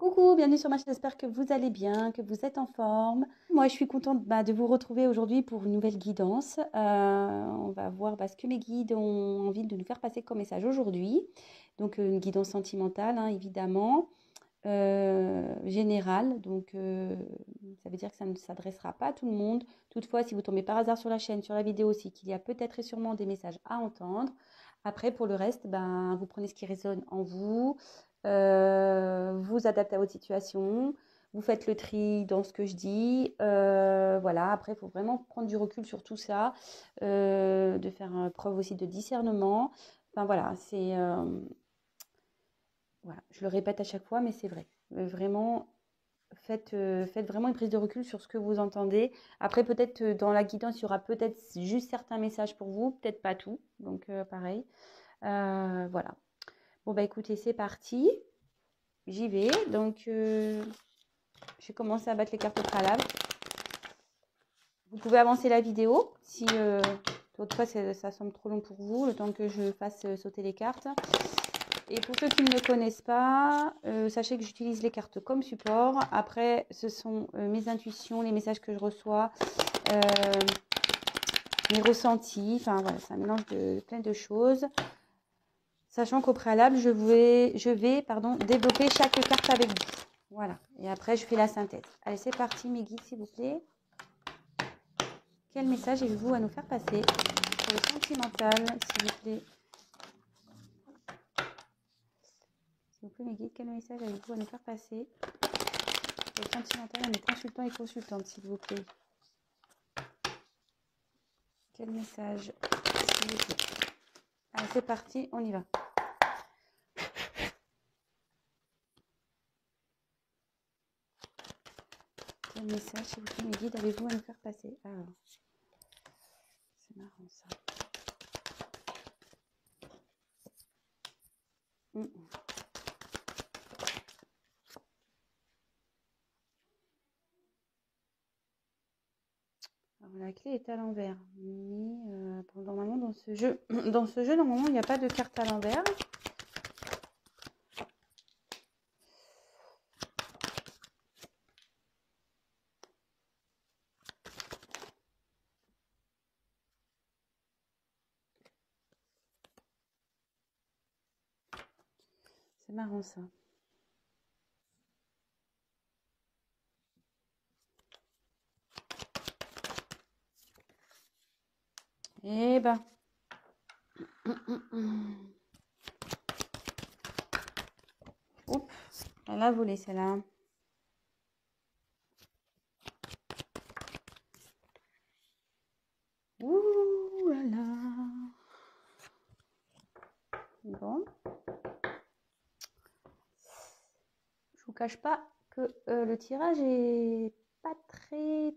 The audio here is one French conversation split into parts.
Coucou, bienvenue sur ma chaîne, j'espère que vous allez bien, que vous êtes en forme. Moi, je suis contente de vous retrouver aujourd'hui pour une nouvelle guidance. On va voir ce que mes guides ont envie de nous faire passer comme message aujourd'hui. Donc, une guidance sentimentale, hein, évidemment, générale. Donc, ça veut dire que ça ne s'adressera pas à tout le monde. Toutefois, si vous tombez par hasard sur la chaîne, sur la vidéo aussi, qu'il y a peut-être et sûrement des messages à entendre. Après, pour le reste, vous prenez ce qui résonne en vous. Vous adaptez à votre situation, vous faites le tri dans ce que je dis. Voilà, après, il faut vraiment prendre du recul sur tout ça, de faire preuve aussi de discernement. Enfin voilà, voilà, je le répète à chaque fois, mais c'est vrai. Vraiment, faites vraiment une prise de recul sur ce que vous entendez. Après, peut-être dans la guidance, il y aura peut-être juste certains messages pour vous, peut-être pas tout. Donc, pareil. Voilà. Bon, écoutez, c'est parti. J'y vais. Donc, j'ai commencé à battre les cartes au préalable. Vous pouvez avancer la vidéo si toutefois ça semble trop long pour vous, le temps que je fasse sauter les cartes. Et pour ceux qui ne me connaissent pas, sachez que j'utilise les cartes comme support. Après, ce sont mes intuitions, les messages que je reçois, mes ressentis. Enfin, voilà, c'est un mélange de plein de choses. Sachant qu'au préalable, je vais développer chaque carte avec vous. Voilà. Et après, je fais la synthèse. Allez, c'est parti, mes guides, s'il vous plaît. Quel message avez-vous à nous faire passer pour le sentimental, s'il vous plaît? S'il vous plaît, mes guides, quel message avez-vous à nous faire passer pour le sentimental à mes consultants et consultantes, s'il vous plaît? Quel message, s'il vous plaît? Allez, c'est parti, on y va. Quel message, s'il vous plaît, mes guides, avez-vous à nous faire passer? Alors, c'est marrant ça. Alors, la clé est à l'envers, mais normalement dans ce jeu, normalement il n'y a pas de carte à l'envers. C'est marrant ça. Eh ben. Oups, elle a volé celle-là. Ouh là là. Bon. Je vous cache pas que le tirage est pas très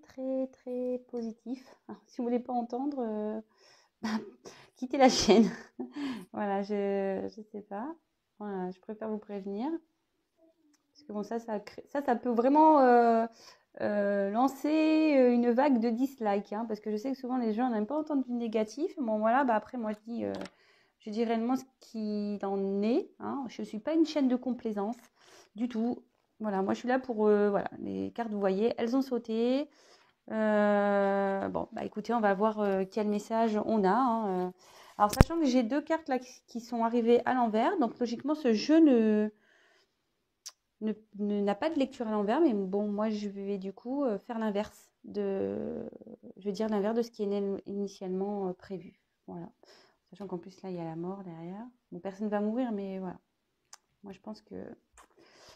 positif. Alors, si vous voulez pas entendre, quittez la chaîne. Voilà, je sais pas. Voilà, je préfère vous prévenir. Parce que bon, ça peut vraiment lancer une vague de dislikes. Hein, parce que je sais que souvent les gens n'aiment pas entendre du négatif. Bon, voilà, après, moi, je dis réellement ce qu'il en est. Hein. Je ne suis pas une chaîne de complaisance du tout. Voilà, moi, je suis là pour... voilà, les cartes, vous voyez, elles ont sauté. Bon, écoutez, on va voir quel message on a. Hein. Alors, sachant que j'ai deux cartes là qui sont arrivées à l'envers. Donc, logiquement, ce jeu n'a pas de lecture à l'envers, mais bon, moi je vais du coup faire l'inverse je vais dire l'inverse de ce qui est initialement prévu. Voilà. Sachant qu'en plus là il y a la mort derrière. Bon, personne ne va mourir, mais voilà. Moi je pense que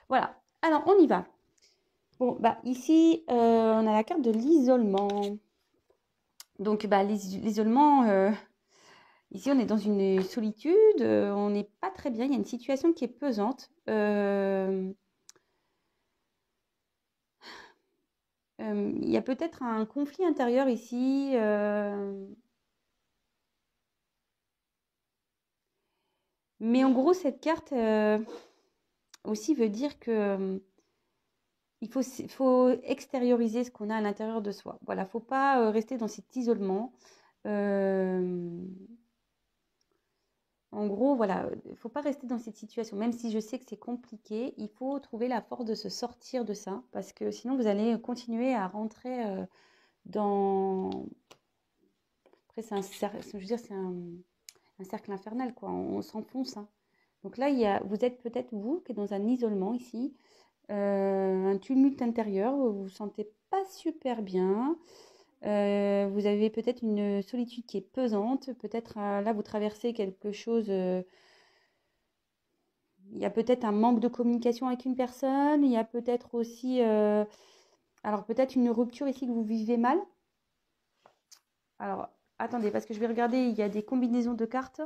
voilà. Alors on y va. Bon, ici on a la carte de l'isolement. Donc l'isolement, ici on est dans une solitude, on n'est pas très bien. Il y a une situation qui est pesante. Il y a peut-être un conflit intérieur ici. Mais en gros, cette carte aussi veut dire que il faut extérioriser ce qu'on a à l'intérieur de soi. Voilà, faut pas rester dans cet isolement. En gros, voilà, il ne faut pas rester dans cette situation. Même si je sais que c'est compliqué, il faut trouver la force de se sortir de ça. Parce que sinon, vous allez continuer à rentrer dans... Après, c'est un cercle, je veux dire, c'est un cercle infernal, quoi. On s'enfonce, hein. Donc là, vous êtes peut-être, vous, qui êtes dans un isolement ici, un tumulte intérieur, vous vous sentez pas super bien. Vous avez peut-être une solitude qui est pesante. Peut-être là, vous traversez quelque chose. Il y a peut-être un manque de communication avec une personne. Il y a peut-être aussi, alors peut-être une rupture ici que vous vivez mal. Alors, attendez, parce que je vais regarder. Il y a des combinaisons de cartes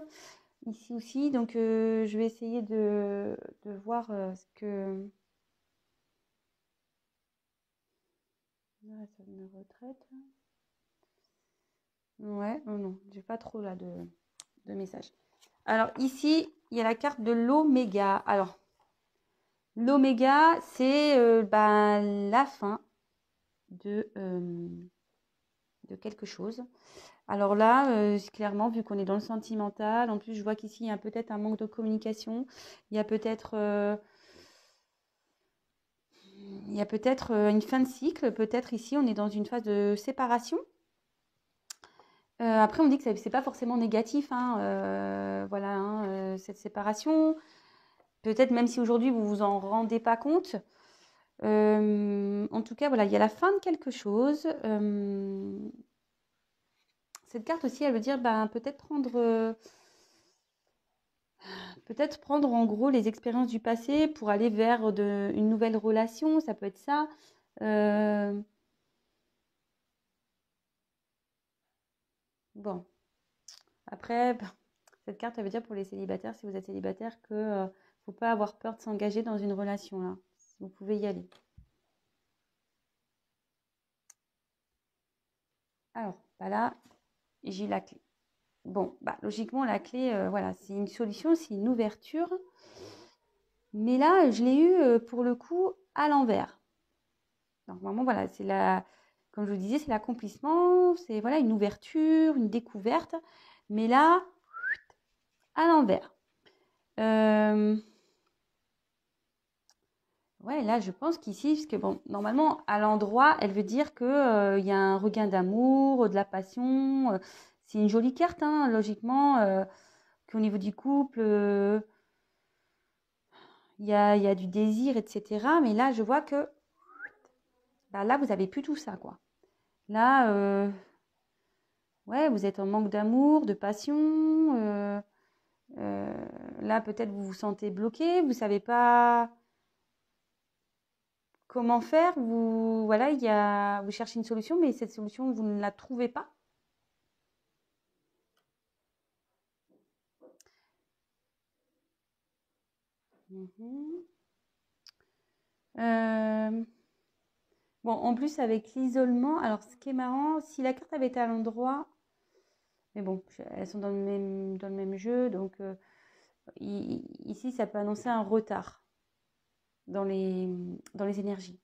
ici aussi. Donc, je vais essayer de voir ce que. Ah, ça me retraite. Ouais, oh non, j'ai pas trop là de messages. Alors ici, il y a la carte de l'oméga. Alors, l'oméga, c'est ben, la fin de quelque chose. Alors là, clairement, vu qu'on est dans le sentimental, en plus, je vois qu'ici, il y a peut-être un manque de communication. Il y a peut-être une fin de cycle. Peut-être ici, on est dans une phase de séparation. Après, on dit que c'est pas forcément négatif, hein, voilà, hein, cette séparation. Peut-être même si aujourd'hui vous vous en rendez pas compte. En tout cas, voilà, il y a la fin de quelque chose. Cette carte aussi, elle veut dire ben, peut-être prendre en gros les expériences du passé pour aller vers une nouvelle relation. Ça peut être ça. Bon, après, ben, cette carte, elle veut dire pour les célibataires, si vous êtes célibataire, que faut pas avoir peur de s'engager dans une relation là. Vous pouvez y aller. Alors, bah là, j'ai eu la clé. Bon, bah logiquement, la clé, voilà, c'est une solution, c'est une ouverture. Mais là, je l'ai eu pour le coup à l'envers. Donc, vraiment, voilà, comme je vous disais, c'est l'accomplissement, c'est voilà, une ouverture, une découverte. Mais là, à l'envers. Euh, Ouais, là, je pense qu'ici, parce que bon, normalement, à l'endroit, elle veut dire que, il y a un regain d'amour, de la passion. C'est une jolie carte, hein, logiquement, qu'au niveau du couple, il y a du désir, etc. Mais là, je vois que bah, là, vous avez plus tout ça, quoi. Là, ouais, vous êtes en manque d'amour, de passion. Euh, Là, peut-être vous vous sentez bloqué, vous savez pas comment faire. Voilà, vous cherchez une solution, mais cette solution, vous ne la trouvez pas. Mhm. Euh, bon, en plus, avec l'isolement, alors ce qui est marrant, si la carte avait été à l'endroit, mais bon, elles sont dans le même jeu, donc ici, ça peut annoncer un retard dans les énergies.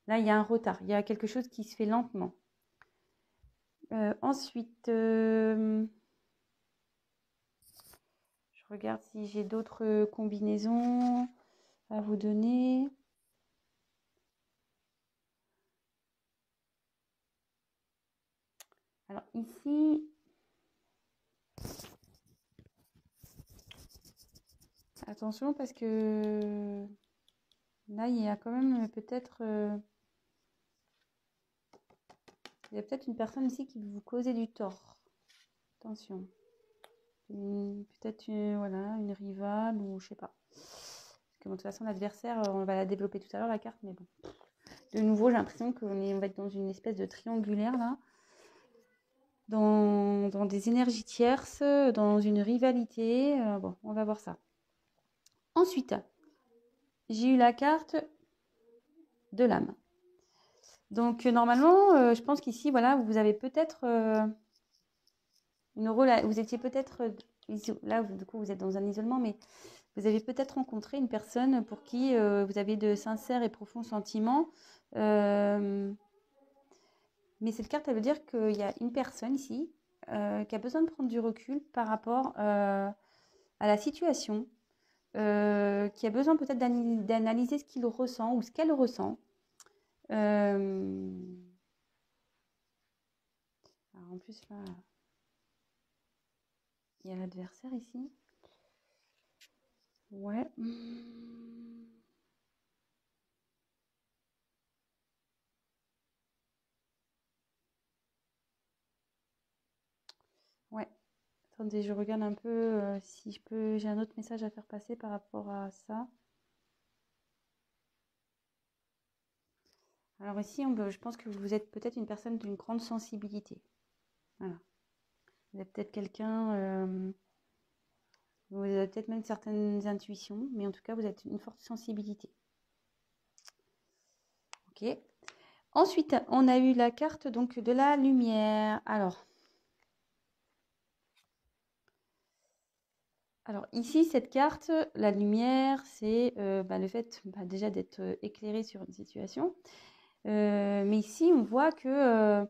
Là, il y a un retard, il y a quelque chose qui se fait lentement. Ensuite, je regarde si j'ai d'autres combinaisons à vous donner. Alors ici, attention parce que là, il y a quand même il y a peut-être une personne ici qui veut vous causer du tort. Attention. Peut-être voilà, une rivale ou je sais pas. Parce que bon, de toute façon, l'adversaire, on va la développer tout à l'heure, la carte, mais bon. De nouveau, j'ai l'impression qu'on va être dans une espèce de triangulaire là. Dans des énergies tierces, dans une rivalité. Bon, on va voir ça. Ensuite, j'ai eu la carte de l'âme. Donc, normalement, je pense qu'ici, voilà, vous avez peut-être vous étiez peut-être, là, du coup, vous êtes dans un isolement, mais vous avez peut-être rencontré une personne pour qui vous avez de sincères et profonds sentiments. Mais cette carte, elle veut dire qu'il y a une personne ici qui a besoin de prendre du recul par rapport à la situation, qui a besoin peut-être d'analyser ce qu'il ressent ou ce qu'elle ressent. Alors en plus, là, il y a l'adversaire ici. Ouais. Ouais. Attendez, je regarde un peu si je peux. J'ai un autre message à faire passer par rapport à ça. Alors ici, je pense que vous êtes peut-être une personne d'une grande sensibilité. Voilà. Vous êtes peut-être quelqu'un, vous avez peut-être même certaines intuitions, mais en tout cas, vous êtes une forte sensibilité. Ok. Ensuite, on a eu la carte donc de la lumière. Alors ici, cette carte, la lumière, c'est le fait déjà d'être éclairé sur une situation. Mais ici, on voit que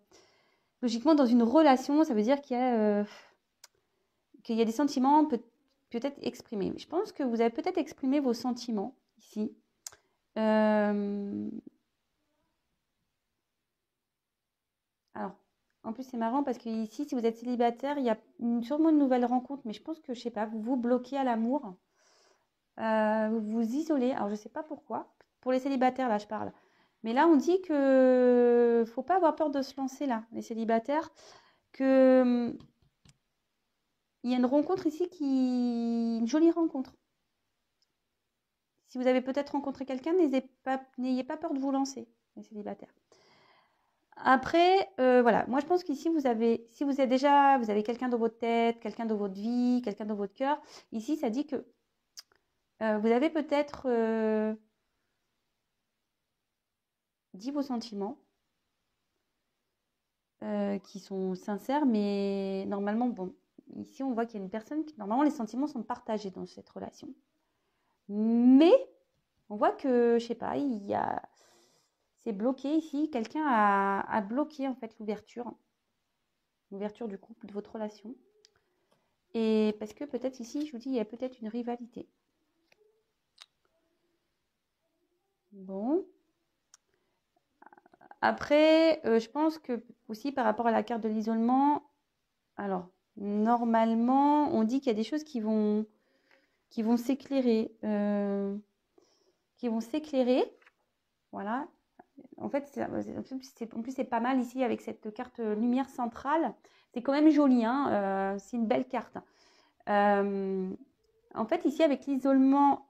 logiquement, dans une relation, ça veut dire qu'il y a des sentiments peut-être exprimés. Je pense que vous avez peut-être exprimé vos sentiments ici. Alors, en plus, c'est marrant parce que ici, si vous êtes célibataire, il y a sûrement une nouvelle rencontre, mais je pense que, je sais pas, vous vous bloquez à l'amour, vous vous isolez. Alors, je sais pas pourquoi. Pour les célibataires, là, je parle. Mais là, on dit que faut pas avoir peur de se lancer, là, les célibataires, que il y a une rencontre ici une jolie rencontre. Si vous avez peut-être rencontré quelqu'un, n'ayez pas peur de vous lancer, les célibataires. Après, voilà, moi je pense qu'ici si vous avez quelqu'un dans votre tête, quelqu'un dans votre vie, quelqu'un dans votre cœur, ici ça dit que vous avez peut-être dit vos sentiments qui sont sincères, mais normalement, bon, ici on voit qu'il y a une personne qui, normalement les sentiments sont partagés dans cette relation. Mais on voit que, je sais pas, c'est bloqué ici, quelqu'un a bloqué en fait l'ouverture du couple, de votre relation. Et parce que peut-être ici, je vous dis, il y a peut-être une rivalité. Bon. Après, je pense que aussi par rapport à la carte de l'isolement, alors normalement, on dit qu'il y a des choses qui vont s'éclairer. Qui vont s'éclairer. Voilà. En fait, en plus, c'est pas mal ici avec cette carte lumière centrale. C'est quand même joli, hein, c'est une belle carte. En fait, ici, avec l'isolement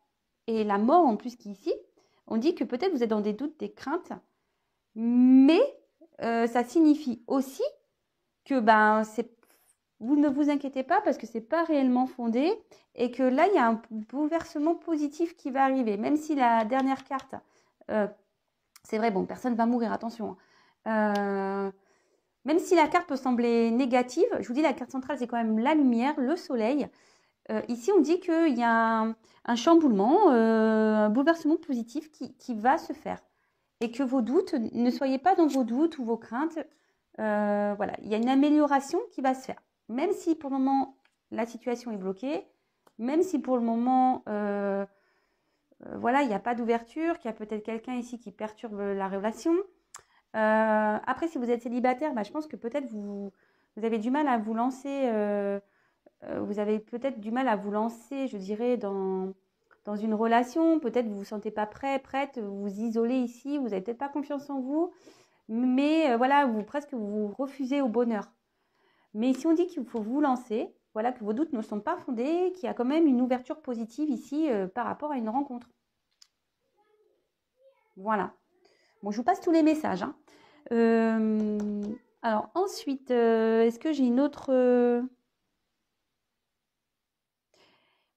et la mort en plus qui est ici, on dit que peut-être vous êtes dans des doutes, des craintes, mais ça signifie aussi que vous ne vous inquiétez pas parce que c'est pas réellement fondé et que là, il y a un bouleversement positif qui va arriver. Même si la dernière carte, c'est vrai, bon, personne ne va mourir, attention. Même si la carte peut sembler négative, je vous dis, la carte centrale, c'est quand même la lumière, le soleil. Ici, on dit qu'il y a un chamboulement, un bouleversement positif qui va se faire. Et que vos doutes, ne soyez pas dans vos doutes ou vos craintes. Voilà, il y a une amélioration qui va se faire. Même si pour le moment, la situation est bloquée, même si pour le moment, voilà, il n'y a pas d'ouverture, qu'il y a peut-être quelqu'un ici qui perturbe la relation. Après, si vous êtes célibataire, je pense que peut-être vous avez du mal à vous lancer. Vous avez peut-être du mal à vous lancer, je dirais, dans une relation. Peut-être vous vous sentez pas prête, vous vous isolez ici, vous n'avez peut-être pas confiance en vous. Mais voilà, vous refusez au bonheur. Mais si on dit qu'il faut vous lancer, voilà, que vos doutes ne sont pas fondés, qu'il y a quand même une ouverture positive ici par rapport à une rencontre. Voilà. Bon, je vous passe tous les messages, hein. Alors ensuite, est-ce que j'ai une autre...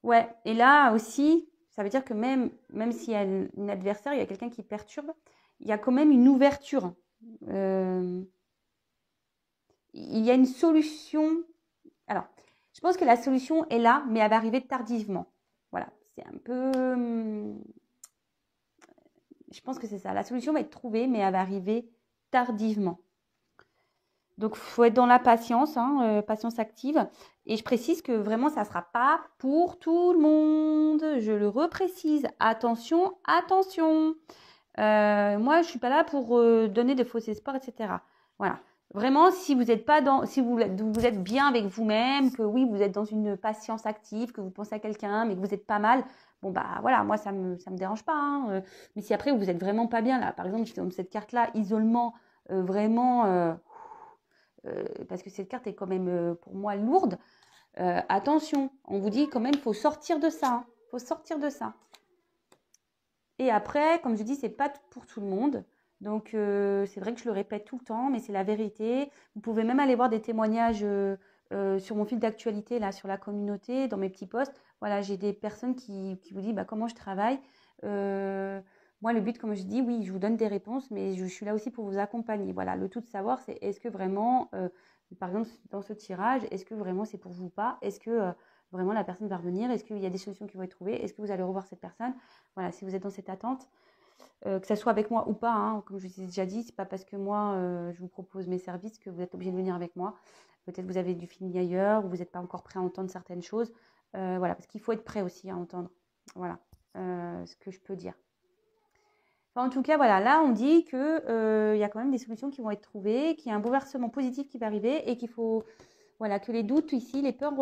Ouais, et là aussi, ça veut dire que même s'il y a une adversaire, il y a quelqu'un qui perturbe, il y a quand même une ouverture. Il y a une solution. Alors, je pense que la solution est là, mais elle va arriver tardivement. Voilà, c'est un peu... Je pense que c'est ça. La solution va être trouvée, mais elle va arriver tardivement. Donc, il faut être dans la patience, hein, patience active. Et je précise que vraiment, ça ne sera pas pour tout le monde. Je le reprécise. Attention, attention. Moi, je ne suis pas là pour donner de faux espoirs, etc. Voilà. Vraiment, si vous êtes pas dans, si vous êtes bien avec vous-même, que oui, vous êtes dans une patience active, que vous pensez à quelqu'un, mais que vous n'êtes pas mal, bon bah voilà, moi ça me dérange pas, hein. Mais si après vous êtes vraiment pas bien là, par exemple, dans cette carte-là, isolement, vraiment, parce que cette carte est quand même pour moi lourde. Attention, on vous dit quand même, il faut sortir de ça, hein. Faut sortir de ça. Et après, comme je dis, c'est pas pour tout le monde. Donc, c'est vrai que je le répète tout le temps, mais c'est la vérité. Vous pouvez même aller voir des témoignages sur mon fil d'actualité, là, sur la communauté, dans mes petits posts. Voilà, j'ai des personnes qui vous disent bah, comment je travaille. Moi, le but, comme je dis, oui, je vous donne des réponses, mais je suis là aussi pour vous accompagner. Voilà, le tout de savoir, c'est est-ce que vraiment, par exemple, dans ce tirage, est-ce que vraiment c'est pour vous ou pas? Est-ce que vraiment la personne va revenir? Est-ce qu'il y a des solutions qui vont être trouvées? Est-ce que vous allez revoir cette personne? Voilà, si vous êtes dans cette attente, que ça soit avec moi ou pas, hein, comme je vous ai déjà dit, c'est pas parce que moi je vous propose mes services que vous êtes obligé de venir avec moi. Peut-être vous avez du feeling ailleurs ou vous n'êtes pas encore prêt à entendre certaines choses. Voilà, parce qu'il faut être prêt aussi à entendre. Voilà ce que je peux dire. Enfin, en tout cas, voilà, là on dit que y a quand même des solutions qui vont être trouvées, qu'il y a un bouleversement positif qui va arriver et qu'il faut, voilà, que les doutes ici, les peurs,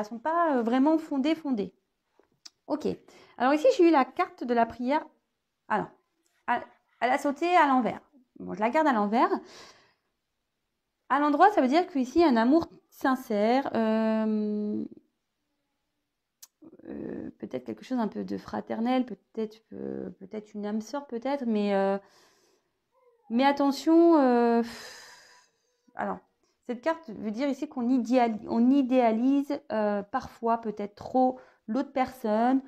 sont pas vraiment fondées. Ok. Alors ici j'ai eu la carte de la prière. Alors, elle a sauté à l'envers. Bon, je la garde à l'envers. À l'endroit, ça veut dire qu'ici, il y a un amour sincère. Peut-être quelque chose un peu de fraternel, peut-être une âme sœur, peut-être, mais attention. Alors, cette carte veut dire ici qu'on idéalise parfois, peut-être trop, l'autre personne.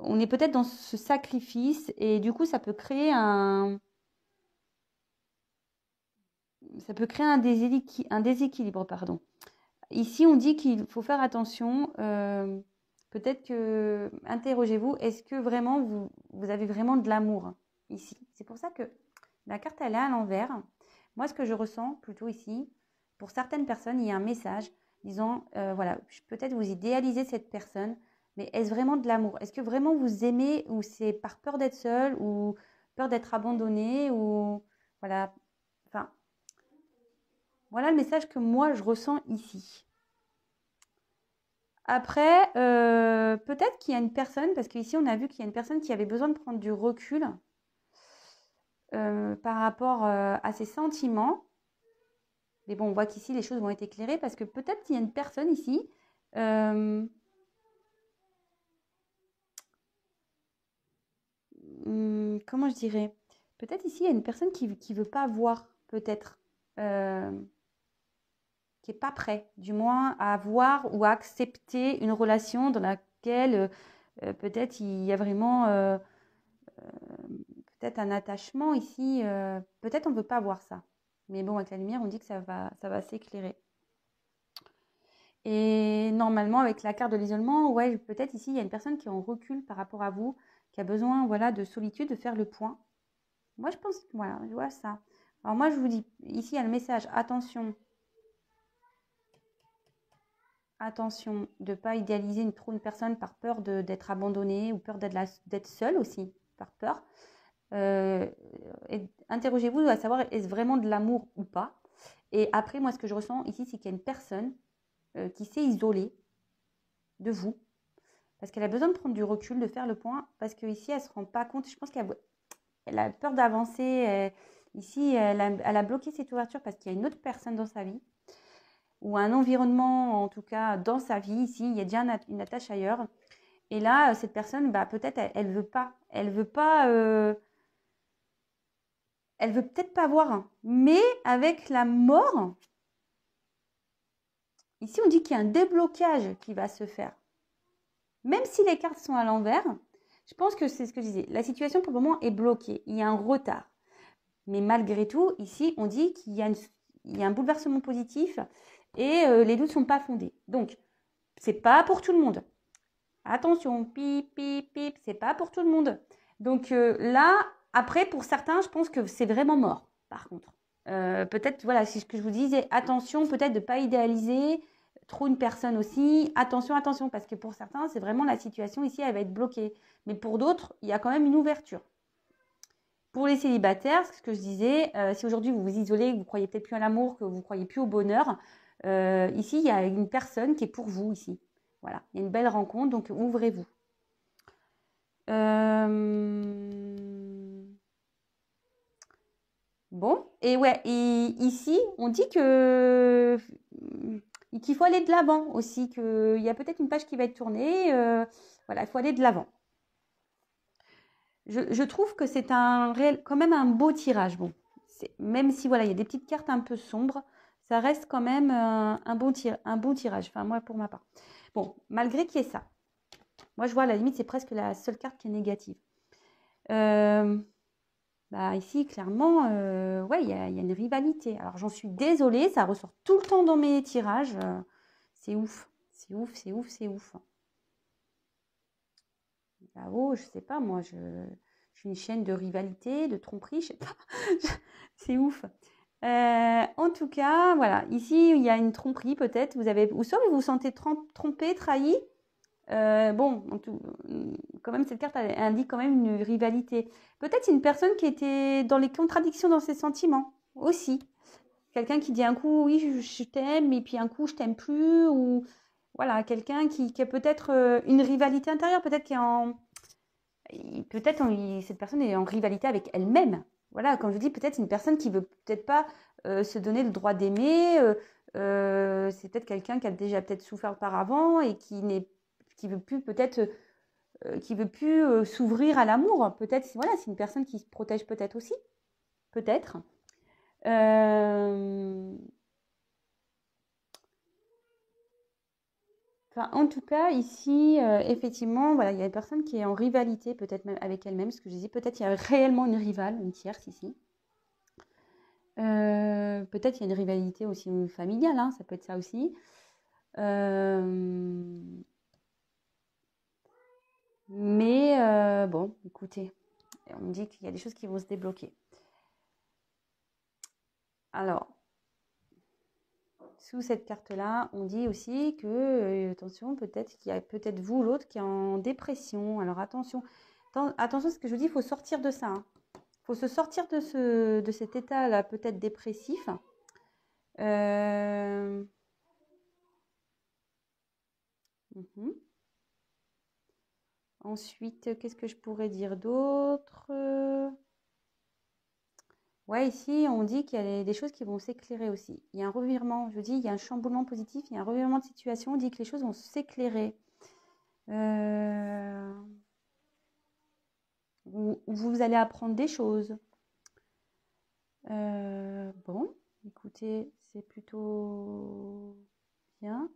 On est peut-être dans ce sacrifice et du coup, ça peut créer un déséquilibre, pardon. Ici, on dit qu'il faut faire attention. Peut-être que, interrogez-vous, est-ce que vraiment vous avez vraiment de l'amour ici? C'est pour ça que la carte, elle est à l'envers. Moi, ce que je ressens plutôt ici, pour certaines personnes, il y a un message disant, voilà, peut-être vous idéalisez cette personne, mais est-ce vraiment de l'amour? Est-ce que vraiment vous aimez ou c'est par peur d'être seul ou peur d'être abandonné ou voilà, enfin, voilà le message que moi je ressens ici. Après, peut-être qu'il y a une personne, parce qu'ici on a vu qu'il y a une personne qui avait besoin de prendre du recul par rapport à ses sentiments. Mais bon, on voit qu'ici les choses vont être éclairées parce que peut-être qu'il y a une personne ici comment je dirais? Peut-être ici il y a une personne qui ne veut pas voir, peut-être, qui n'est pas prêt, du moins, à voir ou à accepter une relation dans laquelle peut-être il y a vraiment peut-être un attachement ici. Peut-être on ne veut pas voir ça. Mais bon, avec la lumière, on dit que ça va s'éclairer. Et normalement, avec la carte de l'isolement, ouais, peut-être ici, il y a une personne qui est en recul par rapport à vous, qui a besoin, voilà, de solitude, de faire le point. Moi, je pense, voilà, je vois ça. Alors moi, je vous dis, ici, il y a le message, attention de ne pas idéaliser trop une personne par peur d'être abandonnée ou peur d'être seule aussi, par peur. Interrogez-vous à savoir est-ce vraiment de l'amour ou pas. Et après, moi, ce que je ressens ici, c'est qu'il y a une personne qui s'est isolée de vous parce qu'elle a besoin de prendre du recul, de faire le point, parce qu'ici, elle ne se rend pas compte. Je pense qu'elle a peur d'avancer. Ici, elle a bloqué cette ouverture parce qu'il y a une autre personne dans sa vie ou un environnement, en tout cas, dans sa vie. Ici, il y a déjà une attache ailleurs. Et là, cette personne, peut-être, elle veut pas. Elle veut pas... elle veut peut-être pas voir. Mais avec la mort, ici, on dit qu'il y a un déblocage qui va se faire. Même si les cartes sont à l'envers, je pense que c'est ce que je disais. La situation, pour le moment, est bloquée. Il y a un retard. Mais malgré tout, ici, on dit qu'il y a un bouleversement positif et les doutes ne sont pas fondés. Donc, c'est pas pour tout le monde. Attention, pip, pip, pip, c'est pas pour tout le monde. Donc là, après, pour certains, je pense que c'est vraiment mort, par contre. Peut-être, voilà, c'est ce que je vous disais, attention peut-être de ne pas idéaliser trop une personne aussi. Attention, attention, parce que pour certains, c'est vraiment la situation ici, elle va être bloquée. Mais pour d'autres, il y a quand même une ouverture. Pour les célibataires, ce que je disais, si aujourd'hui vous vous isolez, que vous ne croyez peut-être plus à l'amour, que vous ne croyez plus au bonheur, ici, il y a une personne qui est pour vous ici. Voilà, il y a une belle rencontre, donc ouvrez-vous. Bon, et ouais, et ici, on dit que qu'il faut aller de l'avant aussi, qu'il y a peut-être une page qui va être tournée. Voilà, il faut aller de l'avant. Je trouve que c'est quand même un beau tirage. Bon, même si voilà, il y a des petites cartes un peu sombres, ça reste quand même un bon tirage. Enfin, moi, pour ma part. Bon, malgré qu'il y ait ça. Moi, je vois à la limite, c'est presque la seule carte qui est négative. Bah, ici, clairement, ouais, il y a une rivalité. Alors, j'en suis désolée, ça ressort tout le temps dans mes tirages. C'est ouf, c'est ouf, c'est ouf, c'est ouf. Là-haut, je sais pas, moi, je suis une chaîne de rivalité, de tromperie, je sais pas. C'est ouf. En tout cas, voilà, ici, il y a une tromperie peut-être. Ou soit vous vous sentez trompé, trahi. Bon, quand même, cette carte elle indique quand même une rivalité. Peut-être une personne qui était dans les contradictions dans ses sentiments aussi. Quelqu'un qui dit un coup, oui, je t'aime, et puis un coup, je t'aime plus. Ou voilà, quelqu'un qui a peut-être une rivalité intérieure, peut-être cette personne est en rivalité avec elle-même. Voilà, comme je dis, peut-être une personne qui veut peut-être pas se donner le droit d'aimer. C'est peut-être quelqu'un qui a déjà peut-être souffert auparavant et qui veut plus peut-être qui veut plus s'ouvrir à l'amour. Peut-être, voilà, c'est une personne qui se protège peut-être aussi, peut-être. Euh, Enfin, en tout cas, ici, effectivement, voilà, il y a une personne qui est en rivalité, peut-être même avec elle-même, ce que je disais, peut-être il y a réellement une rivale, une tierce ici. Peut-être il y a une rivalité aussi familiale, hein, ça peut être ça aussi. Euh, mais bon, écoutez, on me dit qu'il y a des choses qui vont se débloquer. Alors, sous cette carte-là, on dit aussi que, attention, peut-être qu'il y a peut-être vous ou l'autre qui est en dépression. Alors attention, attention, ce que je vous dis, il faut sortir de ça. Il faut se sortir de cet état-là, peut-être dépressif. Euh, mhm. Ensuite, qu'est-ce que je pourrais dire d'autre? Ouais, ici, on dit qu'il y a des choses qui vont s'éclairer aussi. Il y a un revirement, je dis, il y a un chamboulement positif, il y a un revirement de situation, on dit que les choses vont s'éclairer. Euh, vous allez apprendre des choses. Bon, écoutez, c'est plutôt bien.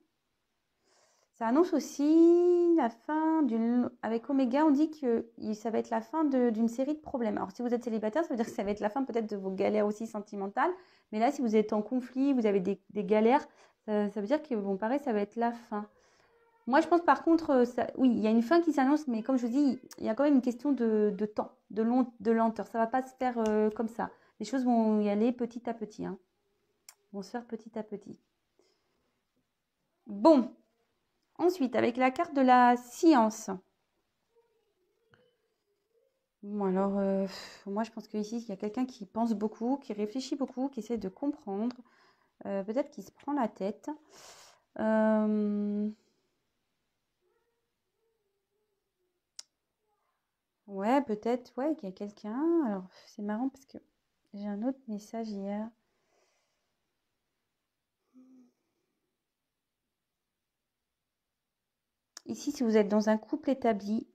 Ça annonce aussi la fin d'une... Avec Oméga, on dit que ça va être la fin d'une série de problèmes. Alors, si vous êtes célibataire, ça veut dire que ça va être la fin peut-être de vos galères aussi sentimentales. Mais là, si vous êtes en conflit, vous avez des galères, ça veut dire que, bon, pareil, ça va être la fin. Moi, je pense par contre, oui, il y a une fin qui s'annonce, mais comme je vous dis, il y a quand même une question de temps, de lenteur. Ça ne va pas se faire comme ça. Les choses vont y aller petit à petit, hein. Vont se faire petit à petit. Bon, ensuite, avec la carte de la science. Bon, alors, moi, je pense qu'ici, il y a quelqu'un qui pense beaucoup, qui réfléchit beaucoup, qui essaie de comprendre. Peut-être qu'il se prend la tête. Ouais, peut-être, ouais, qu'il y a quelqu'un. Alors, c'est marrant parce que j'ai un autre message hier. Ici, si vous êtes dans un couple établi,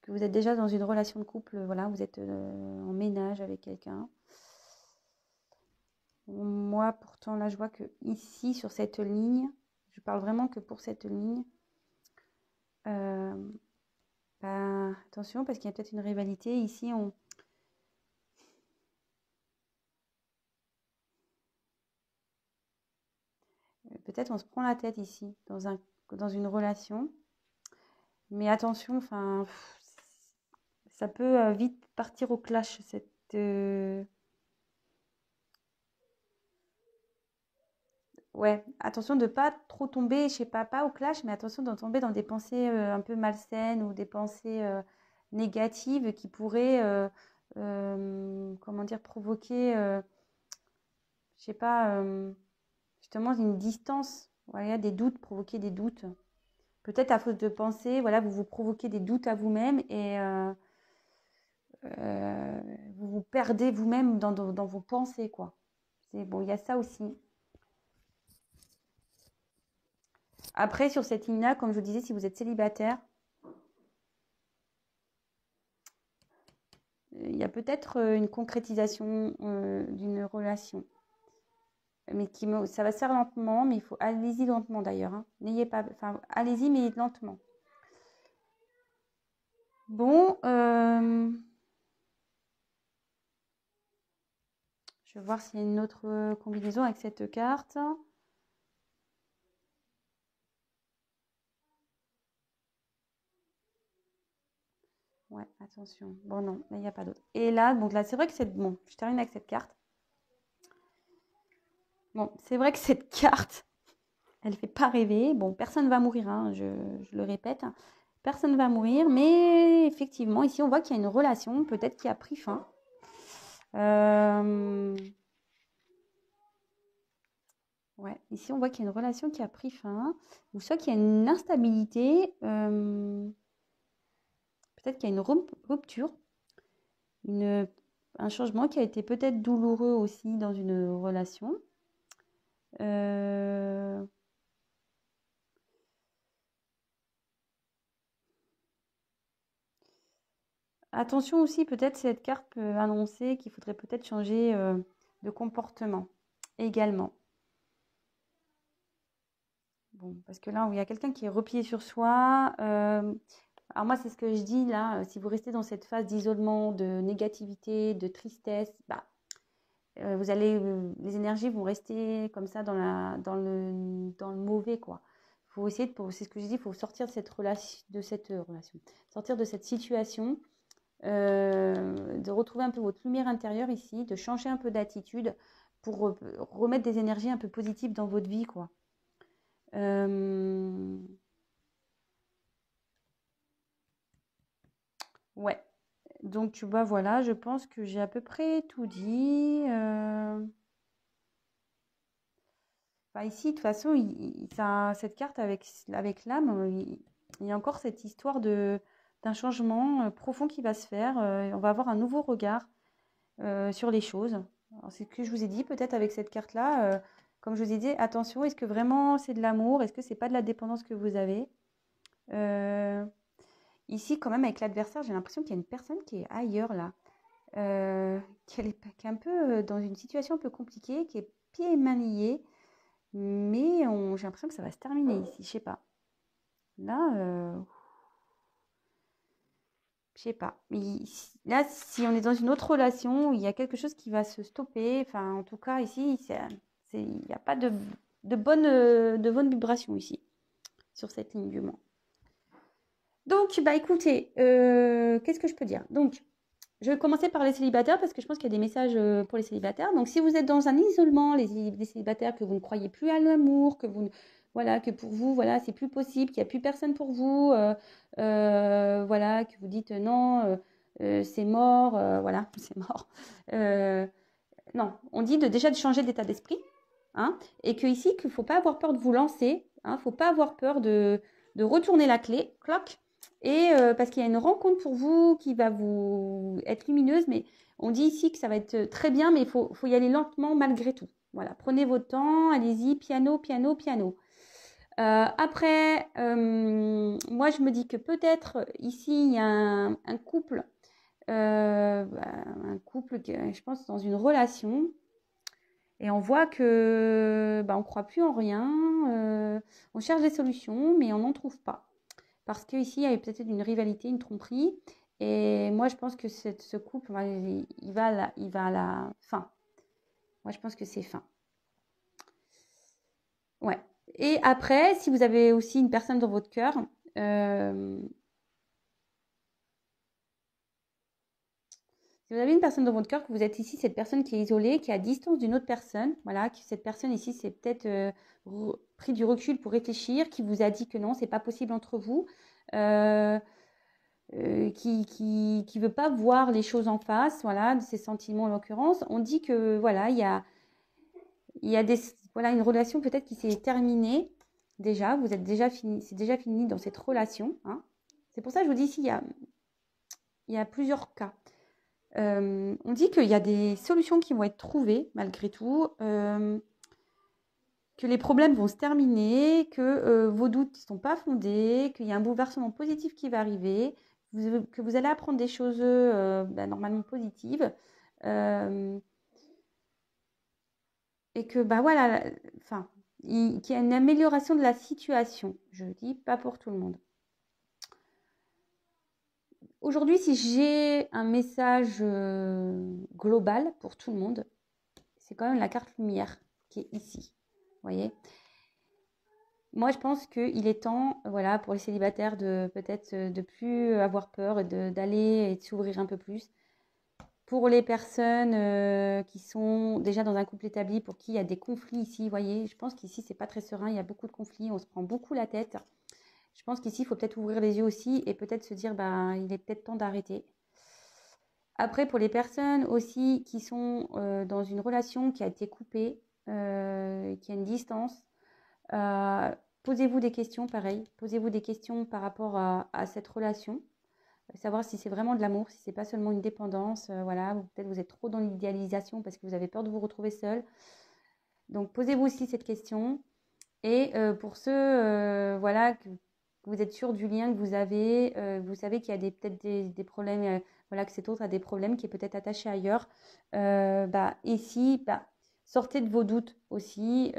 que vous êtes déjà dans une relation de couple, voilà, vous êtes en ménage avec quelqu'un. Moi, pourtant, là, je vois que ici, sur cette ligne, je parle vraiment que pour cette ligne, bah, attention, parce qu'il y a peut-être une rivalité. Ici, peut-être on se prend la tête ici, dans une relation. Mais attention, enfin, ça peut vite partir au clash, ouais, attention de pas trop tomber, je sais pas au clash, mais attention de tomber dans des pensées un peu malsaines ou des pensées négatives qui pourraient, comment dire, provoquer, je sais pas, justement une distance, voilà, des doutes, provoquer des doutes. Peut-être à force de penser, voilà, vous vous provoquez des doutes à vous-même et euh, vous vous perdez vous-même dans vos pensées, quoi. C'est bon, il y a ça aussi. Après, sur cette ligne-là, comme je vous disais, si vous êtes célibataire, il y a peut-être une concrétisation d'une relation. Mais ça va se faire lentement, mais il faut allez-y lentement d'ailleurs. Hein. N'ayez pas, enfin, allez-y, mais lentement. Bon, je vais voir s'il y a une autre combinaison avec cette carte. Ouais, attention. Bon, non, là, il n'y a pas d'autre. Et là, donc là, c'est vrai que c'est... Bon, je termine avec cette carte. Bon, c'est vrai que cette carte, elle ne fait pas rêver. Bon, personne ne va mourir, hein, je le répète. Personne ne va mourir, mais effectivement, ici, on voit qu'il y a une relation, peut-être qui a pris fin. Ouais, ici, on voit qu'il y a une relation qui a pris fin, ou soit qu'il y a une instabilité, peut-être qu'il y a une rupture, un changement qui a été peut-être douloureux aussi dans une relation. Euh, Attention aussi, peut-être cette carte peut annoncer qu'il faudrait peut-être changer de comportement également. Bon, parce que là, il y a quelqu'un qui est replié sur soi. Alors moi, c'est ce que je dis là. Si vous restez dans cette phase d'isolement, de négativité, de tristesse, bah, vous allez, les énergies vont rester comme ça dans le mauvais, quoi. Faut essayer c'est ce que je dis, il faut sortir de cette relation, sortir de cette situation, de retrouver un peu votre lumière intérieure ici, de changer un peu d'attitude pour remettre des énergies un peu positives dans votre vie, quoi. Euh, ouais. Donc, tu vois, voilà, je pense que j'ai à peu près tout dit. Enfin, ici, de toute façon, cette carte avec l'âme, il y a encore cette histoire d'un changement profond qui va se faire. On va avoir un nouveau regard sur les choses. C'est ce que je vous ai dit, peut-être avec cette carte-là, comme je vous ai dit, attention, est-ce que vraiment c'est de l'amour? Est-ce que c'est pas de la dépendance que vous avez? Euh, Ici, quand même, avec l'adversaire, j'ai l'impression qu'il y a une personne qui est ailleurs là, qui est un peu dans une situation un peu compliquée, qui est pieds et mains liés, mais j'ai l'impression que ça va se terminer ici, je sais pas. Là, je sais pas. Mais là, si on est dans une autre relation, il y a quelque chose qui va se stopper. Enfin, en tout cas, ici, il n'y a pas de bonne vibration ici, sur cette ligne du moins. Donc, bah écoutez, qu'est-ce que je peux dire? Donc, je vais commencer par les célibataires parce que je pense qu'il y a des messages pour les célibataires. Donc, si vous êtes dans un isolement, les célibataires, que vous ne croyez plus à l'amour, voilà, que pour vous, voilà, c'est plus possible, qu'il n'y a plus personne pour vous, voilà, que vous dites non, c'est mort, voilà, c'est mort. Euh, non, on dit déjà de changer d'état d'esprit, hein, et que ici, qu'il ne faut pas avoir peur de vous lancer, il ne faut pas avoir peur de retourner la clé, cloc, et parce qu'il y a une rencontre pour vous qui va vous être lumineuse, mais on dit ici que ça va être très bien, mais faut y aller lentement malgré tout. Voilà, prenez votre temps, allez-y, piano, piano, piano. Après, moi je me dis que peut-être ici il y a un couple, un couple, je pense, dans une relation, et on voit que on ne croit plus en rien, on cherche des solutions, mais on n'en trouve pas. Parce qu'ici, il y a peut-être une rivalité, une tromperie. Et moi, je pense que ce couple, il va à la fin. Moi, je pense que c'est fin. Ouais. Et après, si vous avez aussi une personne dans votre cœur, Si vous avez une personne dans votre cœur, que vous êtes ici, cette personne qui est isolée, qui est à distance d'une autre personne, voilà, que cette personne ici, c'est peut-être pris du recul pour réfléchir, qui vous a dit que non, c'est pas possible entre vous, qui veut pas voir les choses en face, voilà, de ses sentiments en l'occurrence, on dit que voilà, il y a voilà, une relation peut-être qui s'est terminée déjà, vous êtes déjà fini, c'est déjà fini dans cette relation, hein. C'est pour ça que je vous dis ici, il y a plusieurs cas. On dit qu'il y a des solutions qui vont être trouvées malgré tout, que les problèmes vont se terminer, que vos doutes ne sont pas fondés, qu'il y a un bouleversement positif qui va arriver, que vous allez apprendre des choses normalement positives, et que voilà, enfin, qu'il y a une amélioration de la situation. Je dis pas pour tout le monde. Aujourd'hui, si j'ai un message global pour tout le monde, c'est quand même la carte lumière qui est ici. Vous voyez ? Moi, je pense qu'il est temps, voilà, pour les célibataires de peut-être de plus avoir peur et d'aller et de s'ouvrir un peu plus. Pour les personnes qui sont déjà dans un couple établi, pour qui il y a des conflits ici, vous voyez, je pense qu'ici, c'est pas très serein, il y a beaucoup de conflits, on se prend beaucoup la tête. Je pense qu'ici, il faut peut-être ouvrir les yeux aussi et peut-être se dire, il est peut-être temps d'arrêter. Après, pour les personnes aussi qui sont dans une relation qui a été coupée, qui a une distance, posez-vous des questions, pareil. Posez-vous des questions par rapport à cette relation. Savoir si c'est vraiment de l'amour, si c'est pas seulement une dépendance. Voilà, peut-être vous êtes trop dans l'idéalisation parce que vous avez peur de vous retrouver seul. Donc, posez-vous aussi cette question. Et pour ceux voilà, que vous êtes sûr du lien que vous avez, vous savez qu'il y a peut-être des problèmes, voilà, que cet autre a des problèmes, qui est peut-être attaché ailleurs, ici, sortez de vos doutes aussi,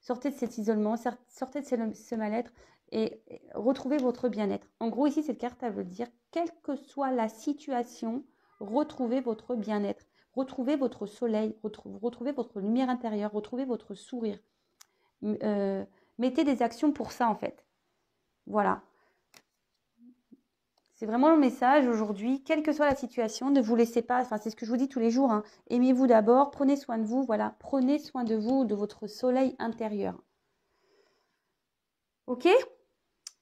sortez de cet isolement, sortez de ce mal-être et retrouvez votre bien-être. En gros, ici, cette carte, elle veut dire, quelle que soit la situation, retrouvez votre bien-être, retrouvez votre soleil, retrouvez votre lumière intérieure, retrouvez votre sourire. Mettez des actions pour ça en fait. Voilà. C'est vraiment le message aujourd'hui, quelle que soit la situation, ne vous laissez pas, enfin c'est ce que je vous dis tous les jours, hein, aimez-vous d'abord, prenez soin de vous, voilà, prenez soin de vous, de votre soleil intérieur. Ok ?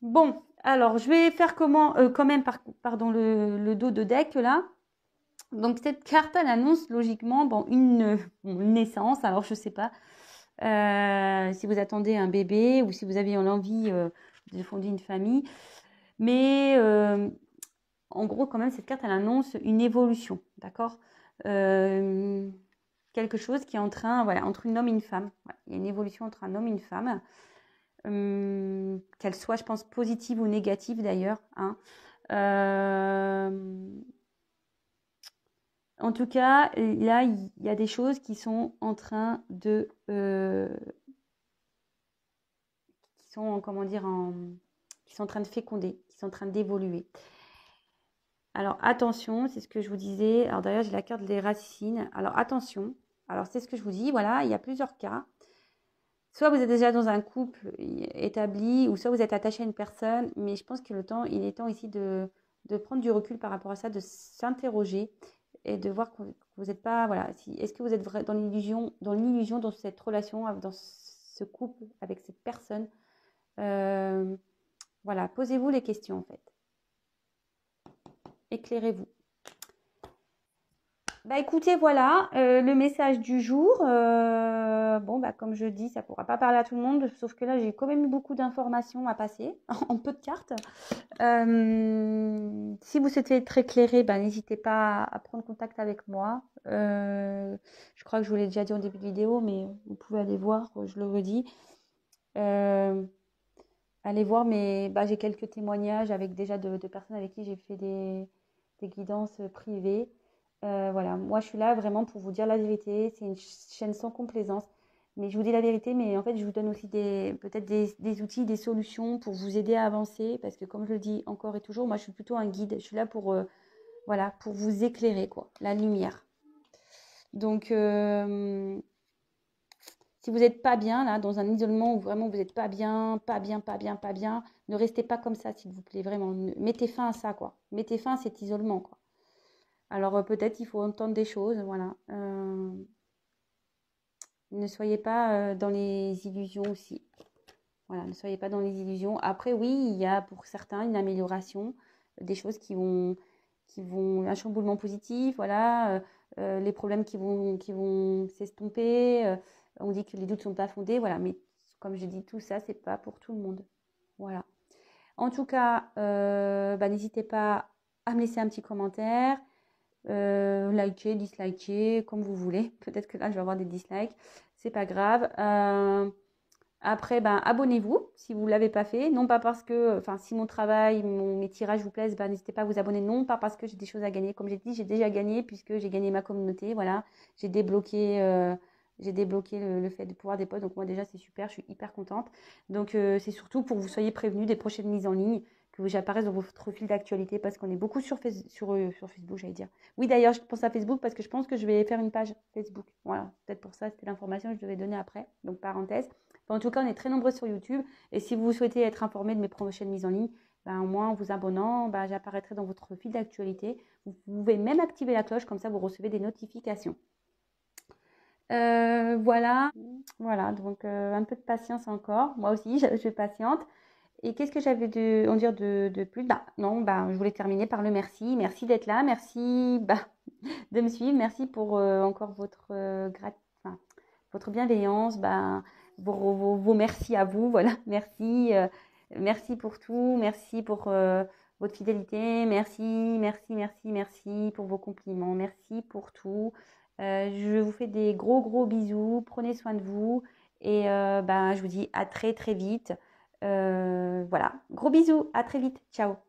Bon, alors je vais faire quand même, pardon, le dos de deck là. Donc cette carte, elle annonce logiquement une naissance, alors je sais pas. Si vous attendez un bébé ou si vous avez l'envie de fonder une famille. Mais en gros, quand même, cette carte, elle annonce une évolution, d'accord ? Quelque chose qui est en train, voilà, entre un homme et une femme. Voilà, il y a une évolution entre un homme et une femme. Qu'elle soit, je pense, positive ou négative d'ailleurs. Hein. En tout cas, là, il y a des choses qui sont en train de... qui sont, comment dire, qui sont en train de féconder, qui sont en train d'évoluer. Alors, attention, c'est ce que je vous disais. Alors, d'ailleurs, j'ai la carte des racines. Alors, attention. Alors, c'est ce que je vous dis. Voilà, il y a plusieurs cas. Soit vous êtes déjà dans un couple établi, ou soit vous êtes attaché à une personne. Mais je pense que il est temps ici de prendre du recul par rapport à ça, de s'interroger et de voir que vous n'êtes pas, voilà, est-ce que vous êtes dans l'illusion, dans cette relation, dans ce couple, avec cette personne. Voilà, posez-vous les questions en fait. Éclairez-vous. Écoutez, voilà, le message du jour. Comme je dis, ça ne pourra pas parler à tout le monde, sauf que là, j'ai quand même eu beaucoup d'informations à passer en peu de cartes. Si vous souhaitez être éclairé, n'hésitez pas à prendre contact avec moi. Je crois que je vous l'ai déjà dit en début de vidéo, mais vous pouvez aller voir, je le redis. Allez voir, mais j'ai quelques témoignages avec déjà de personnes avec qui j'ai fait des guidances privées. Voilà, moi je suis là vraiment pour vous dire la vérité. C'est une chaîne sans complaisance, mais je vous dis la vérité. Mais en fait, je vous donne aussi peut-être des outils, des solutions pour vous aider à avancer. Parce que comme je le dis encore et toujours, moi je suis plutôt un guide. Je suis là pour vous éclairer, quoi, la lumière. Donc, si vous n'êtes pas bien, là, dans un isolement où vraiment vous n'êtes pas bien, ne restez pas comme ça, s'il vous plaît, vraiment. Mettez fin à ça, quoi. Mettez fin à cet isolement, quoi. Alors peut-être il faut entendre des choses, voilà. Ne soyez pas dans les illusions aussi. Voilà, ne soyez pas dans les illusions. Après, oui, il y a pour certains une amélioration, des choses un chamboulement positif, voilà, les problèmes qui vont s'estomper. On dit que les doutes sont pas fondés, voilà. Mais comme je dis, tout ça, c'est pas pour tout le monde. Voilà. En tout cas, bah, n'hésitez pas à me laisser un petit commentaire, liker, disliker, comme vous voulez. Peut-être que là, je vais avoir des dislikes, c'est pas grave. Après, ben, abonnez-vous si vous ne l'avez pas fait. Non pas parce que, enfin, si mon travail, mes tirages vous plaisent, ben, n'hésitez pas à vous abonner. Non pas parce que j'ai des choses à gagner. Comme j'ai dit, j'ai déjà gagné puisque j'ai gagné ma communauté. Voilà, j'ai débloqué, le fait de pouvoir des posts. Donc moi déjà, c'est super. Je suis hyper contente. Donc c'est surtout pour que vous soyez prévenus des prochaines mises en ligne, que j'apparaisse dans votre fil d'actualité parce qu'on est beaucoup sur Facebook, j'allais dire. Oui, d'ailleurs, je pense à Facebook parce que je pense que je vais faire une page Facebook. Voilà, peut-être pour ça, c'était l'information que je devais donner après. Donc parenthèse. En tout cas, on est très nombreux sur YouTube. Et si vous souhaitez être informé de mes prochaines mises en ligne, ben, au moins en vous abonnant, ben, j'apparaîtrai dans votre fil d'actualité. Vous pouvez même activer la cloche, comme ça vous recevez des notifications. Voilà, voilà, donc un peu de patience encore. Moi aussi, je patiente. Et qu'est-ce que j'avais en dire de plus? Bah, non, bah, je voulais terminer par le merci. Merci d'être là. Merci bah, de me suivre. Merci pour encore enfin, votre bienveillance. Bah, vos merci à vous. Voilà, merci. Merci pour tout. Merci pour votre fidélité. Merci, merci, merci, merci pour vos compliments. Merci pour tout. Je vous fais des gros, gros bisous. Prenez soin de vous. Et bah, je vous dis à très, très vite. Voilà. Gros bisous. À très vite. Ciao.